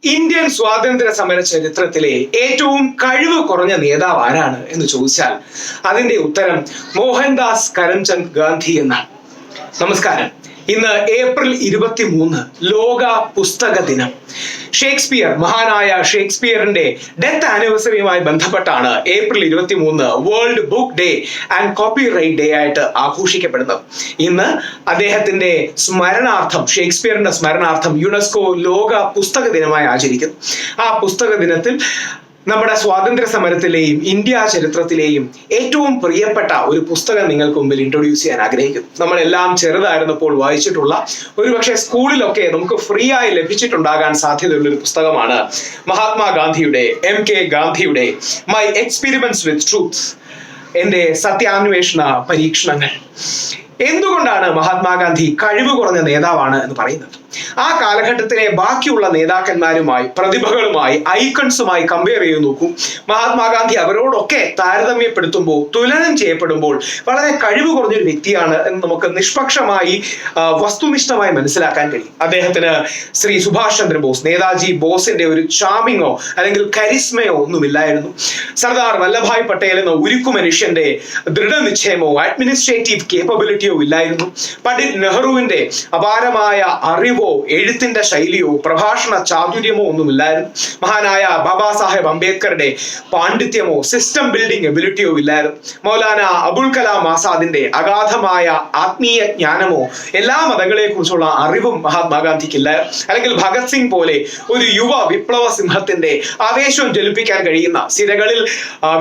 Indian സ്വാതന്ത്ര്യ സമര ചരിത്രത്തിലെ ഏറ്റവും കഴിവ് കുറഞ്ഞ നേതാവ് ആരാണ് എന്ന് ചോദിച്ചാൽ അതിന്റെ ഉത്തരം മോഹൻദാസ് കരംചന്ദ് ഗാന്ധി എന്നാണ്. നമസ്കാരം. ഇന്ന് ഏപ്രിൽ 23 ലോക പുസ്തക ദിനം. മഹാനായ ഷേക്സ്പിയറിന്റെ ഡെത്ത് ആനിവേഴ്സറിയുമായി ബന്ധപ്പെട്ടാണ് April 23 world book day and copyright day ആയിട്ട് ആഘോഷിക്കപ്പെടുന്നത്. ഇന്ന് അദ്ദേഹത്തിന്റെ സ്മരണാർത്ഥം, ഷേക്സ്പിയറിന്റെ സ്മരണാർത്ഥം യുനെസ്കോ ലോക പുസ്തക ദിനമായി ആചരിക്കുന്നു. ആ പുസ്തക ദിനത്തിൽ നമ്മുടെ സ്വാതന്ത്ര്യ സമരത്തിലെയും ഇന്ത്യ ചരിത്രത്തിലെയും ഏറ്റവും പ്രിയപ്പെട്ട ഒരു പുസ്തകം നിങ്ങൾക്ക് മുമ്പിൽ ഇൻട്രൊഡ്യൂസ് ചെയ്യാൻ ആഗ്രഹിക്കുന്നു. നമ്മളെല്ലാം ചെറുതായിരുന്നപ്പോൾ വായിച്ചിട്ടുള്ള, ഒരുപക്ഷെ സ്കൂളിലൊക്കെ നമുക്ക് ഫ്രീ ആയി ലഭിച്ചിട്ടുണ്ടാകാൻ സാധ്യതയുള്ള ഒരു പുസ്തകമാണ് മഹാത്മാഗാന്ധിയുടെ, MK ഗാന്ധിയുടെ മൈ എക്സ്പെരിമെന്റ്സ് വിത്ത് ട്രൂത്ത്, എന്റെ സത്യാന്വേഷണ പരീക്ഷണങ്ങൾ. എന്തുകൊണ്ടാണ് മഹാത്മാഗാന്ധി കഴിവ് കുറഞ്ഞ നേതാവാണ് എന്ന് പറയുന്നത്? ആ കാലഘട്ടത്തിലെ ബാക്കിയുള്ള നേതാക്കന്മാരുമായി, പ്രതിഭകളുമായി, ഐക്കൺസുമായി കമ്പയർ ചെയ്ത് നോക്കൂ. മഹാത്മാഗാന്ധി അവരോടൊക്കെ താരതമ്യപ്പെടുത്തുമ്പോൾ, തുലനം ചെയ്യപ്പെടുമ്പോൾ വളരെ കഴിവ് കുറഞ്ഞൊരു വ്യക്തിയാണ് എന്ന് നമുക്ക് നിഷ്പക്ഷമായി, വസ്തുനിഷ്ഠമായി മനസ്സിലാക്കാൻ കഴിയും. അദ്ദേഹത്തിന് ശ്രീ സുഭാഷ് ചന്ദ്രബോസ്, നേതാജി ബോസിന്റെ ഒരു ചാമിങ്ങോ അല്ലെങ്കിൽ കരിസ്മയോ ഒന്നുമില്ലായിരുന്നു. സർദാർ വല്ലഭായ് പട്ടേൽ എന്ന ഉരുക്കു മനുഷ്യന്റെ ദൃഢനിശ്ചയമോ അഡ്മിനിസ്ട്രേറ്റീവ് കേപ്പബിലിറ്റിയോ ഇല്ലായിരുന്നു. പണ്ഡിറ്റ് നെഹ്റുവിന്റെ അപാരമായ അറിവോ എഴുത്തിന്റെ ശൈലിയോ പ്രഭാഷണ ചാതുര്യമോ ഒന്നുമില്ലായിരുന്നു. മഹാനായ ബാബാ സാഹേബ് അംബേദ്കറുടെ പാണ്ഡിത്യമോ സിസ്റ്റം ബിൽഡിംഗ് എബിലിറ്റിയോ ഇല്ലായിരുന്നു. മൗലാന അബുൽ കലാം ആസാദിന്റെ അഗാധമായ ആത്മീയ ജ്ഞാനമോ എല്ലാ മതങ്ങളെ കുറിച്ചുള്ള അറിവും മഹാത്മാഗാന്ധിക്കില്ലായിരുന്നു. അല്ലെങ്കിൽ ഭഗത് സിംഗ് പോലെ ഒരു യുവ വിപ്ലവ സിംഹത്തിന്റെ ആവേശവും ജ്വലിപ്പിക്കാൻ കഴിയുന്ന, സിരകളിൽ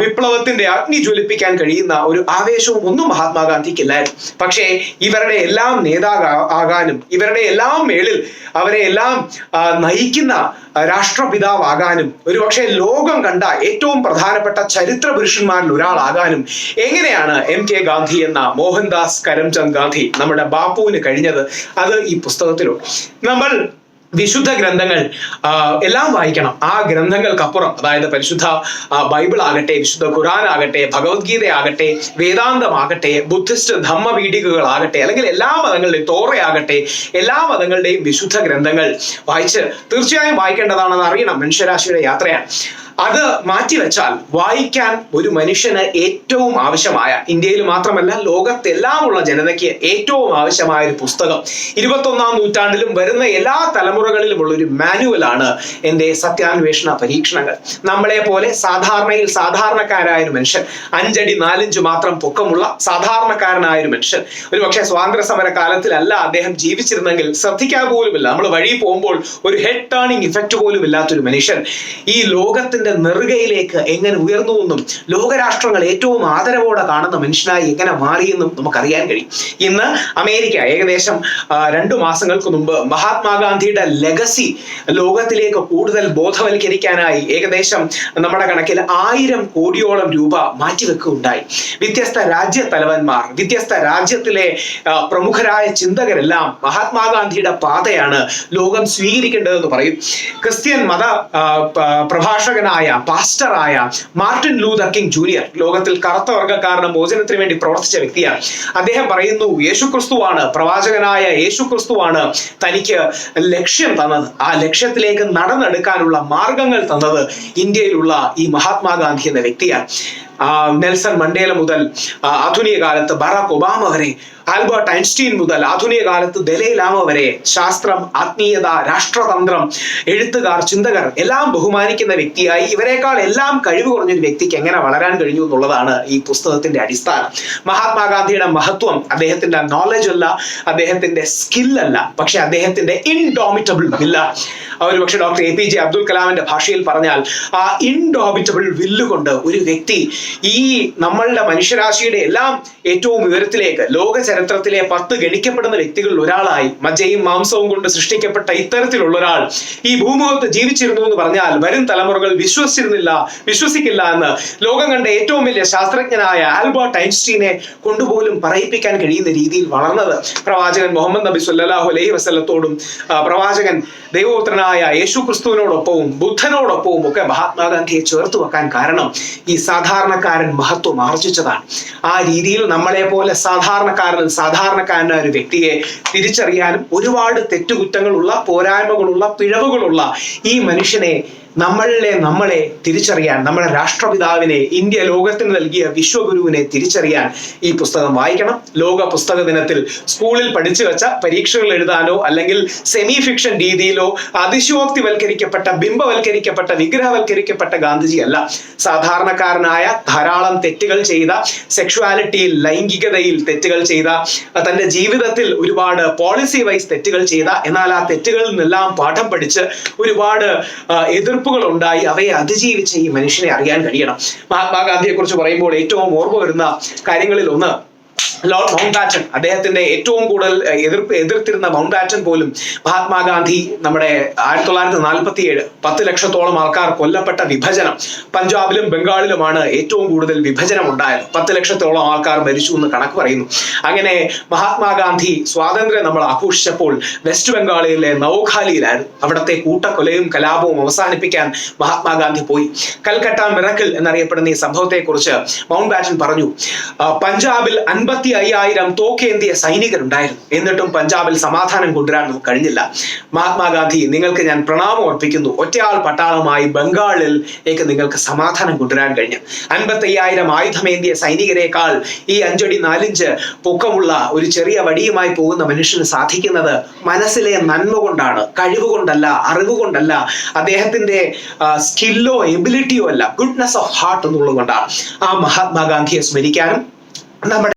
വിപ്ലവത്തിന്റെ അഗ്നി ജ്വലിപ്പിക്കാൻ കഴിയുന്ന ഒരു ആവേശവും ഒന്നും മഹാത്മാഗാന്ധിക്കില്ലായിരുന്നു. പക്ഷേ ഇവരുടെ എല്ലാം നേതാവാകാനും, ഇവരുടെ എല്ലാം മേളിൽ അവരെ എല്ലാം നയിക്കുന്ന രാഷ്ട്രപിതാവാകാനും, ഒരുപക്ഷെ ലോകം കണ്ട ഏറ്റവും പ്രധാനപ്പെട്ട ചരിത്ര പുരുഷന്മാരിൽ ഒരാളാകാനും എങ്ങനെയാണ് MK ഗാന്ധി എന്ന മോഹൻദാസ് കരംചന്ദ് ഗാന്ധി, നമ്മുടെ ബാപ്പുവിന് കഴിഞ്ഞത്? അത് ഈ പുസ്തകത്തിലുണ്ട്. നമ്മൾ വിശുദ്ധ ഗ്രന്ഥങ്ങൾ എല്ലാം വായിക്കണം. ആ ഗ്രന്ഥങ്ങൾക്കപ്പുറം, അതായത് പരിശുദ്ധ ബൈബിൾ ആകട്ടെ, വിശുദ്ധ ഖുർആൻ ആകട്ടെ, ഭഗവത്ഗീത ആകട്ടെ, വേദാന്തമാകട്ടെ, ബുദ്ധിസ്റ്റ് ധമ്മപീഠികകളാകട്ടെ, അല്ലെങ്കിൽ എല്ലാ മതങ്ങളുടെയും തോറയാകട്ടെ, എല്ലാ മതങ്ങളുടെയും വിശുദ്ധ ഗ്രന്ഥങ്ങൾ വായിച്ച് തീർച്ചയായും വായിക്കേണ്ടതാണെന്ന് അറിയണം. മനുഷ്യരാശിയുടെ യാത്രയാണ്. അത് മാറ്റിവെച്ചാൽ വായിക്കാൻ ഒരു മനുഷ്യന് ഏറ്റവും ആവശ്യമായ, ഇന്ത്യയിൽ മാത്രമല്ല ലോകത്തെല്ലാം ഉള്ള ജനതയ്ക്ക് ഏറ്റവും ആവശ്യമായ ഒരു പുസ്തകം, 21ാം നൂറ്റാണ്ടിലും വരുന്ന എല്ലാ തലമുറകളിലുമുള്ള ഒരു മാനുവലാണ് എൻ്റെ സത്യാന്വേഷണ പരീക്ഷണങ്ങൾ. നമ്മളെ പോലെ സാധാരണയിൽ സാധാരണക്കാരായ ഒരു മനുഷ്യൻ, 5 അടി 4 ഇഞ്ച് മാത്രം പൊക്കമുള്ള സാധാരണക്കാരനായ ഒരു മനുഷ്യൻ, ഒരു പക്ഷേ സ്വാതന്ത്ര്യ സമര കാലത്തിലല്ല അദ്ദേഹം ജീവിച്ചിരുന്നെങ്കിൽ ശ്രദ്ധിക്കാൻ പോലുമില്ല, നമ്മൾ വഴി പോകുമ്പോൾ ഒരു ഹെഡ് ടേണിംഗ് ഇഫക്റ്റ് പോലും ഇല്ലാത്തൊരു മനുഷ്യൻ ഈ ലോകത്തിന്റെ നെറുകയിലേക്ക് എങ്ങനെ ഉയർന്നു എന്നും ലോകരാഷ്ട്രങ്ങൾ ഏറ്റവും ആദരവോടെ കാണുന്ന മനുഷ്യനായി എങ്ങനെ മാറിയെന്നും നമുക്കറിയാൻ കഴിയും. ഇന്ന് അമേരിക്ക ഏകദേശം 2 മാസങ്ങൾക്ക് മുമ്പ് മഹാത്മാഗാന്ധിയുടെ ലെഗസി ലോകത്തിലേക്ക് കൂടുതൽ ബോധവൽക്കരിക്കാനായി ഏകദേശം നമ്മുടെ കണക്കിൽ 1000 കോടിയോളം രൂപ മാറ്റിവെക്കുകയുണ്ടായി. വ്യത്യസ്ത രാജ്യ തലവന്മാർ, വ്യത്യസ്ത രാജ്യത്തിലെ പ്രമുഖരായ ചിന്തകരെല്ലാം മഹാത്മാഗാന്ധിയുടെ പാതയാണ് ലോകം സ്വീകരിക്കേണ്ടതെന്ന് പറയും. ക്രിസ്ത്യൻ മത പ്രഭാഷകനായ, പാസ്റ്ററായ മാർട്ടിൻ ലൂതർ കിങ് ജൂനിയർ ലോകത്തിൽ കറുത്ത വർഗ്ഗക്കാരുടെ മോചനത്തിന് വേണ്ടി പ്രവർത്തിച്ച വ്യക്തിയാണ്. അദ്ദേഹം പറയുന്നു, യേശുക്രിസ്തുവാണ്, പ്രവാചകനായ യേശുക്രിസ്തുവാണ് തനിക്ക് ലക്ഷ്യം തന്നത്. ആ ലക്ഷ്യത്തിലേക്ക് നടന്നെടുക്കാനുള്ള മാർഗങ്ങൾ തന്നത് ഇന്ത്യയിലുള്ള ഈ മഹാത്മാഗാന്ധി എന്ന വ്യക്തിയാണ്. നെൽസൺ മണ്ടേല മുതൽ ആധുനിക കാലത്ത് ബറാക് ഒബാമ വരെ, ആൽബർട്ട് ഐൻസ്റ്റീൻ മുതൽ ആധുനിക കാലത്ത് ദലൈ ലാമ വരെ, ശാസ്ത്രം, ആത്മീയത, രാഷ്ട്രതന്ത്രം, എഴുത്തുകാർ, ചിന്തകർ എല്ലാം ബഹുമാനിക്കുന്ന വ്യക്തിയായി ഇവരെക്കാൾ എല്ലാം കഴിവ് കുറഞ്ഞൊരു വ്യക്തിക്ക് എങ്ങനെ വളരാൻ കഴിഞ്ഞു എന്നുള്ളതാണ് ഈ പുസ്തകത്തിന്റെ അടിസ്ഥാനം. മഹാത്മാഗാന്ധിയുടെ മഹത്വം അദ്ദേഹത്തിന്റെ നോളജ് അല്ല, അദ്ദേഹത്തിന്റെ സ്കില്ലല്ല, പക്ഷെ അദ്ദേഹത്തിന്റെ ഇൻഡോമിറ്റബിൾ വില്ല. ഒരു പക്ഷെ ഡോക്ടർ APJ അബ്ദുൽ കലാമിന്റെ ഭാഷയിൽ പറഞ്ഞാൽ ആ ഇൻഡോമിറ്റബിൾ വില്ല് കൊണ്ട് ഒരു വ്യക്തി ഈ നമ്മളുടെ മനുഷ്യരാശിയുടെ എല്ലാം ഏറ്റവും ഉയരത്തിലേക്ക്, ലോക ചരിത്രത്തിലെ 10 ഗണിക്കപ്പെടുന്ന വ്യക്തികളിൽ ഒരാളായി, മജ്ജയും മാംസവും കൊണ്ട് സൃഷ്ടിക്കപ്പെട്ട ഇത്തരത്തിലുള്ള ഒരാൾ ഈ ഭൂമുഖത്ത് ജീവിച്ചിരുന്നു എന്ന് പറഞ്ഞാൽ വരും തലമുറകൾ വിശ്വസിക്കില്ല എന്ന് ലോകം കണ്ട ഏറ്റവും വലിയ ശാസ്ത്രജ്ഞനായ ആൽബർട്ട് ഐൻസ്റ്റീനെ കൊണ്ടുപോലും പറയിപ്പിക്കാൻ കഴിയുന്ന രീതിയിൽ വളർന്നത് പ്രവാചകൻ മുഹമ്മദ് നബി സല്ലല്ലാഹു അലൈഹി വസല്ലത്തോടും പ്രവാചകൻ ദൈവപുത്രനായ മഹാനായ യേശു ക്രിസ്തുവിനോടൊപ്പവും ബുദ്ധനോടൊപ്പവും ഒക്കെ മഹാത്മാഗാന്ധിയെ ചേർത്ത് വെക്കാൻ കാരണം ഈ സാധാരണക്കാരൻ മഹത്വം ആർജിച്ചതാണ്. ആ രീതിയിൽ നമ്മളെ പോലെ സാധാരണക്കാരനായ ഒരു വ്യക്തിയെ തിരിച്ചറിയാനും ഒരുപാട് തെറ്റുകുറ്റങ്ങളുള്ള, പോരായ്മകളുള്ള, പിഴവുകളുള്ള ഈ മനുഷ്യനെ നമ്മളെ തിരിച്ചറിയാൻ, നമ്മുടെ രാഷ്ട്രപിതാവിനെ, ഇന്ത്യ ലോകത്തിന് നൽകിയ വിശ്വഗുരുവിനെ തിരിച്ചറിയാൻ ഈ പുസ്തകം വായിക്കണം. ലോക പുസ്തക ദിനത്തിൽ സ്കൂളിൽ പഠിച്ചു വെച്ച പരീക്ഷകൾ എഴുതാനോ അല്ലെങ്കിൽ സെമി ഫിക്ഷൻ രീതിയിലോ അതിശയോക്തിവൽക്കരിക്കപ്പെട്ട, ബിംബവൽക്കരിക്കപ്പെട്ട, വിഗ്രഹവൽക്കരിക്കപ്പെട്ട ഗാന്ധിജി അല്ല. സാധാരണക്കാരനായ, ധാരാളം തെറ്റുകൾ ചെയ്ത, സെക്ഷുവാലിറ്റിയിൽ, ലൈംഗികതയിൽ തെറ്റുകൾ ചെയ്ത, തന്റെ ജീവിതത്തിൽ ഒരുപാട് പോളിസി വൈസ് തെറ്റുകൾ ചെയ്ത, എന്നാൽ ആ തെറ്റുകളിൽ നിന്നെല്ലാം പാഠം പഠിച്ച് ഒരുപാട് എതിർപ്പുകൾ ഉണ്ടായി അവയെ അതിജീവിച്ച ഈ മനുഷ്യനെ അറിയാൻ കഴിയണം. മഹാത്മാഗാന്ധിയെ കുറിച്ച് പറയുമ്പോൾ ഏറ്റവും ഓർമ്മ വരുന്ന കാര്യങ്ങളിൽ ഒന്ന് ലോർഡ് മൗണ്ട് ബാറ്റൺ. അദ്ദേഹത്തിന്റെ ഏറ്റവും കൂടുതൽ എതിർത്തിരുന്ന മൗണ്ട് ബാറ്റൺ പോലും മഹാത്മാഗാന്ധി നമ്മുടെ 1947 10 ലക്ഷത്തോളം ആൾക്കാർ കൊല്ലപ്പെട്ട വിഭജനം, പഞ്ചാബിലും ബംഗാളിലുമാണ് ഏറ്റവും കൂടുതൽ വിഭജനം ഉണ്ടായത്. 10 ലക്ഷത്തോളം ആൾക്കാർ മരിച്ചു എന്ന് കണക്ക് പറയുന്നു. അങ്ങനെ മഹാത്മാഗാന്ധി സ്വാതന്ത്ര്യം നമ്മൾ ആഘോഷിച്ചപ്പോൾ വെസ്റ്റ് ബംഗാളിലെ നവഖാലിയിലായിരുന്നു. അവിടുത്തെ കൂട്ടക്കൊലയും കലാപവും അവസാനിപ്പിക്കാൻ മഹാത്മാഗാന്ധി പോയി. കൽക്കട്ട മിറക്കിൾ എന്നറിയപ്പെടുന്ന ഈ സംഭവത്തെ കുറിച്ച് മൗണ്ട് ബാറ്റൺ പറഞ്ഞു, പഞ്ചാബിൽ 55,000 തോക്കേന്തിയ സൈനികരുണ്ടായിരുന്നു, എന്നിട്ടും പഞ്ചാബിൽ സമാധാനം കൊണ്ടുവരാൻ നമുക്ക് കഴിഞ്ഞില്ല. മഹാത്മാഗാന്ധി, നിങ്ങൾക്ക് ഞാൻ പ്രണാമം അർപ്പിക്കുന്നു. ഒറ്റയാൾ പട്ടാളമായി ബംഗാളിലേക്ക് നിങ്ങൾക്ക് സമാധാനം കൊണ്ടുവരാൻ കഴിഞ്ഞു. 55,000 ആയുധമേന്തിയ സൈനികരെക്കാൾ ഈ 5 അടി 4 ഇഞ്ച് പൊക്കമുള്ള ഒരു ചെറിയ വടിയുമായി പോകുന്ന മനുഷ്യന് സാധിക്കുന്നത് മനസ്സിലെ നന്മ കൊണ്ടാണ്, കഴിവുകൊണ്ടല്ല, അറിവുകൊണ്ടല്ല, അദ്ദേഹത്തിന്റെ സ്കില്ലോ എബിലിറ്റിയോ അല്ല, ഗുഡ്നെസ് ഓഫ് ഹാർട്ട് എന്നുള്ളത് കൊണ്ടാണ്. ആ മഹാത്മാഗാന്ധിയെ സ്മരിക്കാനും നമ്മുടെ